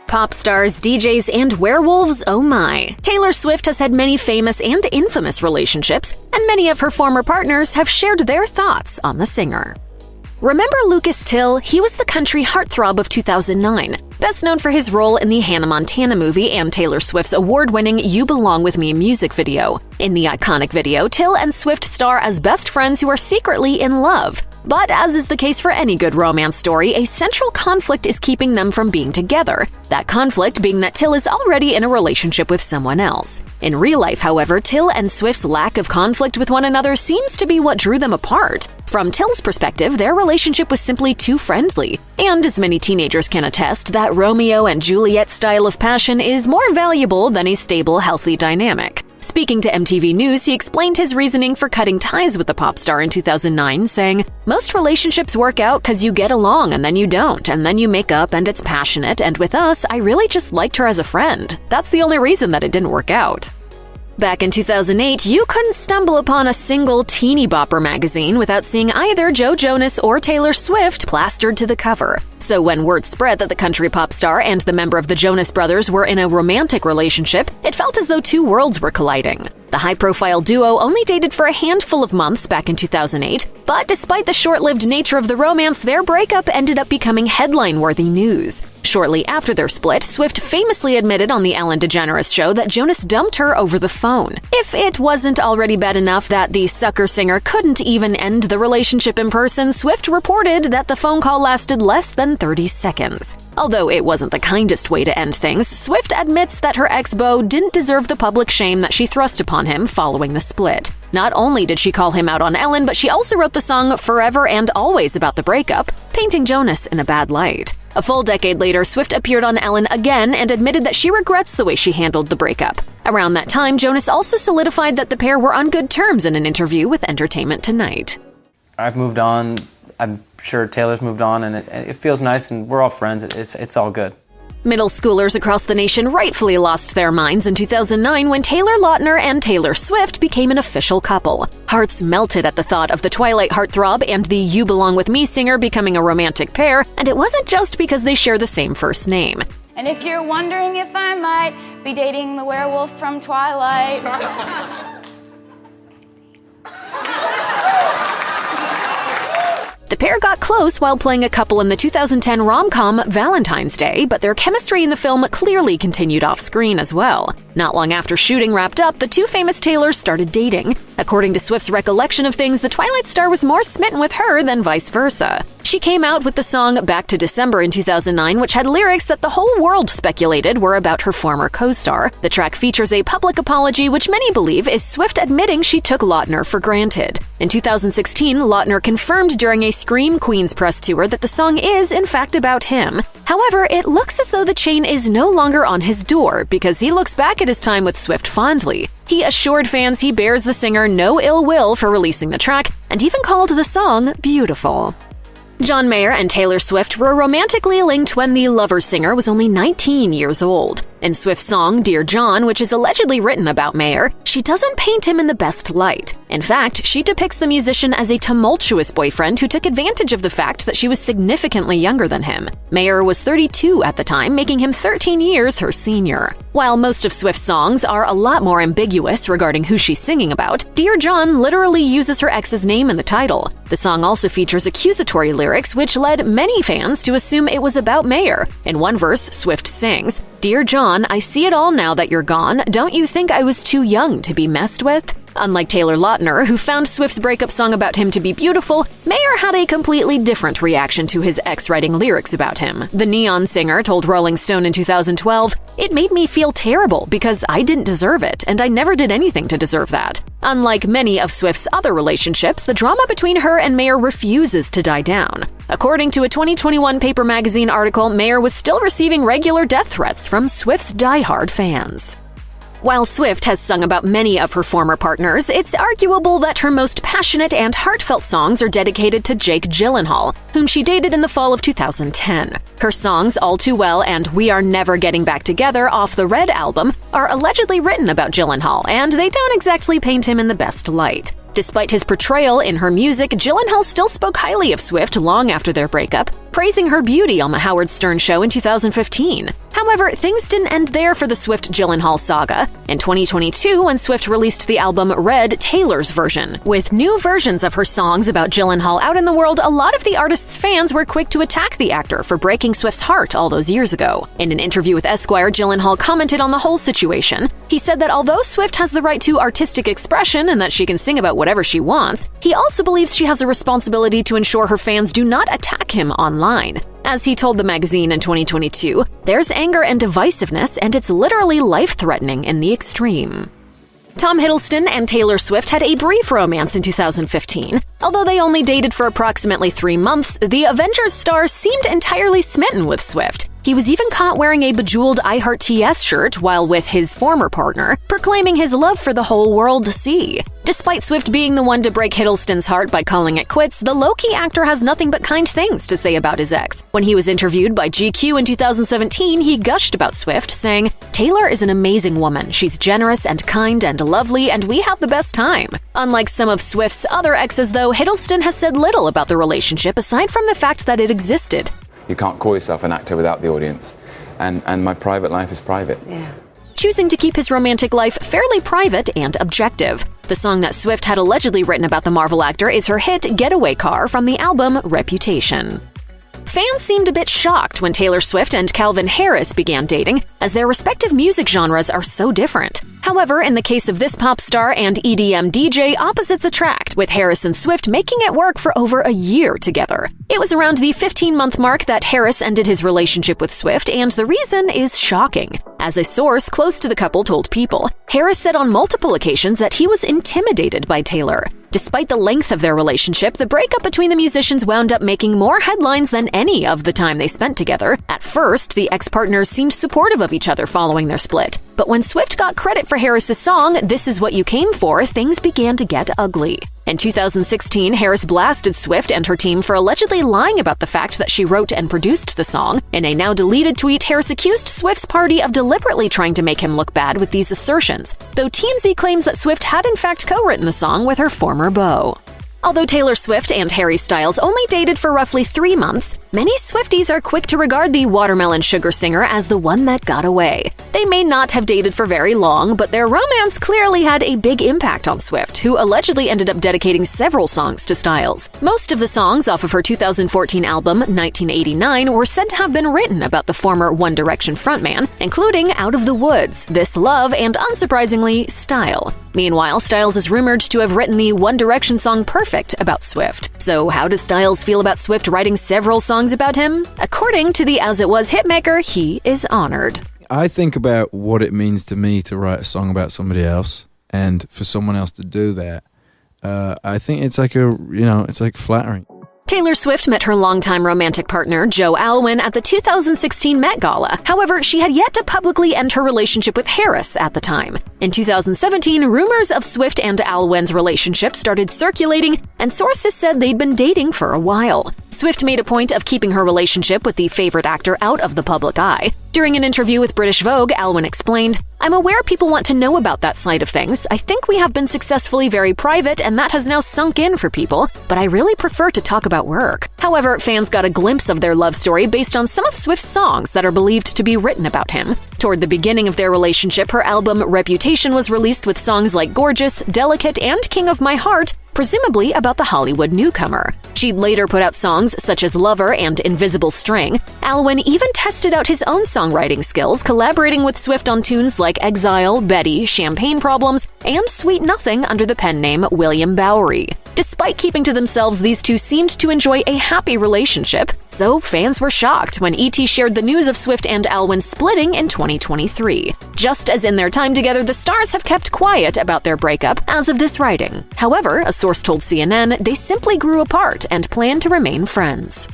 Pop stars, DJs, and werewolves, oh my. Taylor Swift has had many famous and infamous relationships, and many of her former partners have shared their thoughts on the singer. Remember Lucas Till? He was the country heartthrob of 2009, best known for his role in the Hannah Montana movie and Taylor Swift's award-winning You Belong With Me music video. In the iconic video, Till and Swift star as best friends who are secretly in love. But as is the case for any good romance story, a central conflict is keeping them from being together. That conflict being that Till is already in a relationship with someone else. In real life, however, Till and Swift's lack of conflict with one another seems to be what drew them apart. From Till's perspective, their relationship was simply too friendly. And as many teenagers can attest, that Romeo and Juliet style of passion is more valuable than a stable, healthy dynamic. Speaking to MTV News, he explained his reasoning for cutting ties with the pop star in 2009, saying, "Most relationships work out because you get along and then you don't, and then you make up and it's passionate, and with us, I really just liked her as a friend. That's the only reason that it didn't work out." Back in 2008, you couldn't stumble upon a single teeny bopper magazine without seeing either Joe Jonas or Taylor Swift plastered to the cover. So when word spread that the country pop star and the member of the Jonas Brothers were in a romantic relationship, it felt as though two worlds were colliding. The high-profile duo only dated for a handful of months back in 2008, but despite the short-lived nature of the romance, their breakup ended up becoming headline-worthy news. Shortly after their split, Swift famously admitted on the Ellen DeGeneres show that Jonas dumped her over the phone. If it wasn't already bad enough that the sucker singer couldn't even end the relationship in person, Swift reported that the phone call lasted less than 30 seconds. Although it wasn't the kindest way to end things, Swift admits that her ex-beau didn't deserve the public shame that she thrust upon him following the split. Not only did she call him out on Ellen, but she also wrote the song Forever and Always about the breakup, painting Jonas in a bad light. A full decade later, Swift appeared on Ellen again and admitted that she regrets the way she handled the breakup. Around that time, Jonas also solidified that the pair were on good terms in an interview with Entertainment Tonight. I've moved on. I'm sure Taylor's moved on, and it feels nice, and we're all friends. It's all good. Middle schoolers across the nation rightfully lost their minds in 2009 when Taylor Lautner and Taylor Swift became an official couple. Hearts melted at the thought of the Twilight heartthrob and the You Belong With Me singer becoming a romantic pair, and it wasn't just because they share the same first name. And if you're wondering if I might be dating the werewolf from Twilight... The pair got close while playing a couple in the 2010 rom-com Valentine's Day, but their chemistry in the film clearly continued off-screen as well. Not long after shooting wrapped up, the two famous Taylors started dating. According to Swift's recollection of things, the Twilight star was more smitten with her than vice versa. She came out with the song Back to December in 2009, which had lyrics that the whole world speculated were about her former co-star. The track features a public apology, which many believe is Swift admitting she took Lautner for granted. In 2016, Lautner confirmed during a Scream Queens press tour that the song is, in fact, about him. However, it looks as though the chain is no longer on his door because he looks back at his time with Swift fondly. He assured fans he bears the singer no ill will for releasing the track and even called the song beautiful. John Mayer and Taylor Swift were romantically linked when the Lover singer was only 19 years old. In Swift's song Dear John, which is allegedly written about Mayer, she doesn't paint him in the best light. In fact, she depicts the musician as a tumultuous boyfriend who took advantage of the fact that she was significantly younger than him. Mayer was 32 at the time, making him 13 years her senior. While most of Swift's songs are a lot more ambiguous regarding who she's singing about, Dear John literally uses her ex's name in the title. The song also features accusatory lyrics, which led many fans to assume it was about Mayer. In one verse, Swift sings, "Dear John, I see it all now that you're gone. Don't you think I was too young to be messed with?" Unlike Taylor Lautner, who found Swift's breakup song about him to be beautiful, Mayer had a completely different reaction to his ex writing lyrics about him. The Neon singer told Rolling Stone in 2012, "It made me feel terrible because I didn't deserve it, and I never did anything to deserve that." Unlike many of Swift's other relationships, the drama between her and Mayer refuses to die down. According to a 2021 Paper Magazine article, Mayer was still receiving regular death threats from Swift's diehard fans. While Swift has sung about many of her former partners, it's arguable that her most passionate and heartfelt songs are dedicated to Jake Gyllenhaal, whom she dated in the fall of 2010. Her songs All Too Well and We Are Never Getting Back Together off the Red album are allegedly written about Gyllenhaal, and they don't exactly paint him in the best light. Despite his portrayal in her music, Gyllenhaal still spoke highly of Swift long after their breakup, praising her beauty on The Howard Stern Show in 2015. However, things didn't end there for the Swift-Gyllenhaal saga. In 2022, when Swift released the album Red, Taylor's version. With new versions of her songs about Gyllenhaal out in the world, a lot of the artist's fans were quick to attack the actor for breaking Swift's heart all those years ago. In an interview with Esquire, Gyllenhaal commented on the whole situation. He said that although Swift has the right to artistic expression and that she can sing about whatever she wants, he also believes she has a responsibility to ensure her fans do not attack him online. As he told the magazine in 2022, there's anger and divisiveness, and it's literally life-threatening in the extreme. Tom Hiddleston and Taylor Swift had a brief romance in 2015. Although they only dated for approximately 3 months, the Avengers star seemed entirely smitten with Swift. He was even caught wearing a bejeweled I Heart TS shirt while with his former partner, proclaiming his love for the whole world to see. Despite Swift being the one to break Hiddleston's heart by calling it quits, the low-key actor has nothing but kind things to say about his ex. When he was interviewed by GQ in 2017, he gushed about Swift, saying, "Taylor is an amazing woman. She's generous and kind and lovely, and we have the best time." Unlike some of Swift's other exes, though, Hiddleston has said little about the relationship aside from the fact that it existed. You can't call yourself an actor without the audience. And my private life is private. Yeah. Choosing to keep his romantic life fairly private and objective. The song that Swift had allegedly written about the Marvel actor is her hit Getaway Car from the album Reputation. Fans seemed a bit shocked when Taylor Swift and Calvin Harris began dating, as their respective music genres are so different. However, in the case of this pop star and EDM DJ, opposites attract, with Harris and Swift making it work for over a year together. It was around the 15-month mark that Harris ended his relationship with Swift, and the reason is shocking. As a source close to the couple told People, Harris said on multiple occasions that he was intimidated by Taylor. Despite the length of their relationship, the breakup between the musicians wound up making more headlines than any of the time they spent together. At first, the ex-partners seemed supportive of each other following their split. But when Swift got credit for Harris's song, This Is What You Came For, things began to get ugly. In 2016, Harris blasted Swift and her team for allegedly lying about the fact that she wrote and produced the song. In a now-deleted tweet, Harris accused Swift's party of deliberately trying to make him look bad with these assertions, though TMZ claims that Swift had in fact co-written the song with her former beau. Although Taylor Swift and Harry Styles only dated for roughly 3 months, many Swifties are quick to regard the watermelon sugar singer as the one that got away. They may not have dated for very long, but their romance clearly had a big impact on Swift, who allegedly ended up dedicating several songs to Styles. Most of the songs off of her 2014 album, 1989, were said to have been written about the former One Direction frontman, including Out of the Woods, This Love, and unsurprisingly, Style. Meanwhile, Styles is rumored to have written the One Direction song Perfect about Swift. So how does Styles feel about Swift writing several songs about him? According to the As It Was hitmaker, he is honored. I think about what it means to me to write a song about somebody else, and for someone else to do that, I think it's like it's like flattering. Taylor Swift met her longtime romantic partner, Joe Alwyn, at the 2016 Met Gala. However, she had yet to publicly end her relationship with Harris at the time. In 2017, rumors of Swift and Alwyn's relationship started circulating, and sources said they'd been dating for a while. Swift made a point of keeping her relationship with the favorite actor out of the public eye. During an interview with British Vogue, Alwyn explained, "I'm aware people want to know about that side of things. I think we have been successfully very private, and that has now sunk in for people, but I really prefer to talk about work." However, fans got a glimpse of their love story based on some of Swift's songs that are believed to be written about him. Toward the beginning of their relationship, her album Reputation was released with songs like Gorgeous, Delicate, and King of My Heart, presumably about the Hollywood newcomer. She'd later put out songs such as Lover and Invisible String. Alwyn even tested out his own songwriting skills, collaborating with Swift on tunes like Exile, Betty, Champagne Problems, and Sweet Nothing under the pen name William Bowery. Despite keeping to themselves, these two seemed to enjoy a happy relationship, so fans were shocked when ET shared the news of Swift and Alwyn splitting in 2023. Just as in their time together, the stars have kept quiet about their breakup as of this writing. However, a source told CNN they simply grew apart and plan to remain friends.